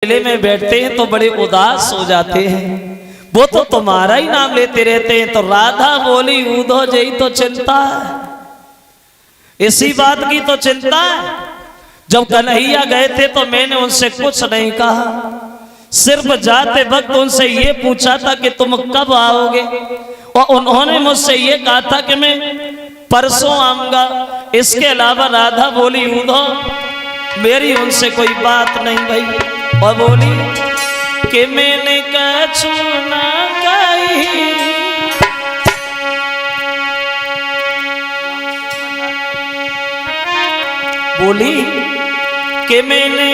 मेले में बैठते हैं तो बड़े उदास हो जाते हैं, वो तो तुम्हारा ही नाम लेते रहते हैं। तो राधा बोली उधो जई तो चिंता है, इसी बात की तो चिंता है। जब कन्हैया गए थे तो मैंने उनसे कुछ नहीं कहा, सिर्फ जाते वक्त उनसे ये पूछा था कि तुम कब आओगे, और उन्होंने मुझसे ये कहा था कि मैं परसों आऊंगा। इसके अलावा राधा बोली उधो मेरी उनसे कोई बात नहीं भाई। और बोली कि मैंने कछु ना कही, बोली कि मैंने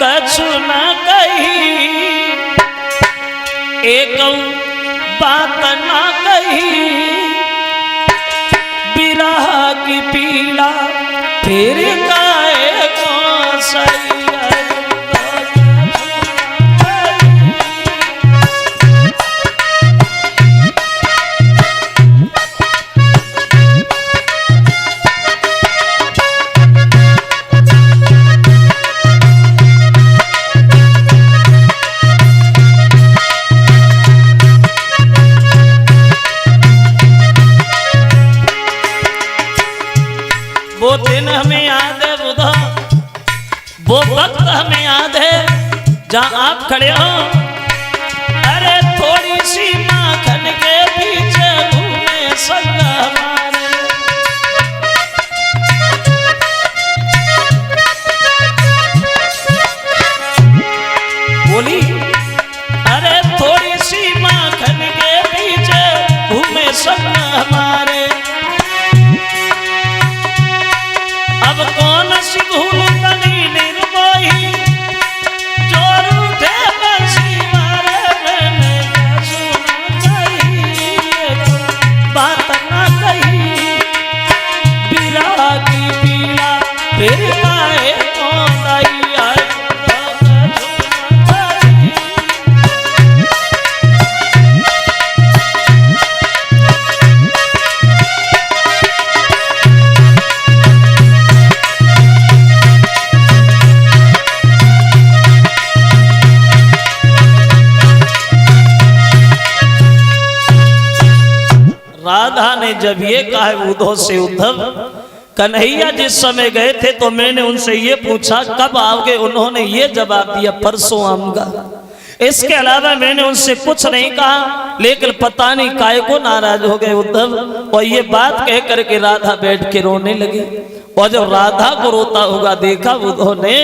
कछु ना कही, एक बात ना कही, विरह की पीड़ा फिर काहे को सही। वो दिन हमें याद है बुधा, वो वक्त हमें याद है जहां आप खड़े हो, अरे थोड़ी सी माखन के पीछे घूमे संग हमारे। बोली अरे थोड़ी सी माखन के पीछे घूमे संग हमारे, अब कौन सी भूल तनी निर्मोही, जो रूठे बंसी मारे, मैंने सुना चाहिए बात ना कही, विरह की पीड़ा फिर काहे कौन आई। राधा ने जब ये कहा उद्धव से, उद्धव कन्हैया जिस समय गए थे तो मैंने उनसे ये पूछा कब आओगे, उन्होंने ये जवाब दिया परसों आऊंगा। इसके अलावा मैंने उनसे कुछ नहीं कहा, लेकिन पता नहीं काहे को नाराज हो गए उद्धव। और ये बात कह करके राधा बैठ के रोने लगी। और जब राधा को रोता हुआ देखा उद्धव ने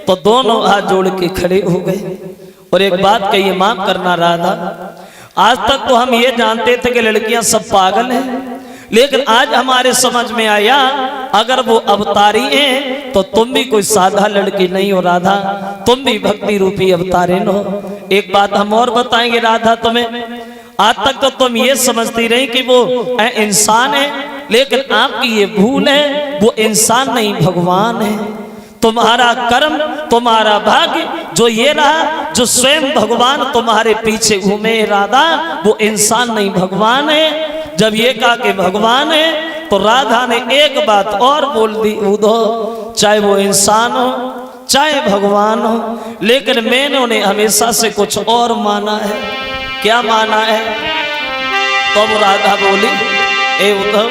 तो दोनों हाथ जोड़ के खड़े हो गए और एक बात कही, माफ करना राधा, आज तक तो हम ये जानते थे कि लड़कियां सब पागल हैं, लेकिन आज हमारे समझ में आया अगर वो अवतारी हैं तो तुम भी कोई साधा लड़की नहीं हो राधा, तुम भी भक्ति रूपी अवतारिण हो। एक बात हम और बताएंगे राधा तुम्हें, आज तक तो तुम ये समझती रही कि वो इंसान है, लेकिन आपकी ये भूल है, वो इंसान नहीं भगवान है। तुम्हारा कर्म, तुम्हारा भाग्य जो ये रहा, जो स्वयं भगवान तुम्हारे पीछे घूमे राधा, वो इंसान नहीं भगवान है। जब ये कहा कि भगवान है तो राधा ने एक बात और बोल दी, उद्धव चाहे वो इंसान हो चाहे भगवान हो, लेकिन मैंने उन्हें हमेशा से कुछ और माना है। क्या माना है? तो राधा बोली ए उद्धव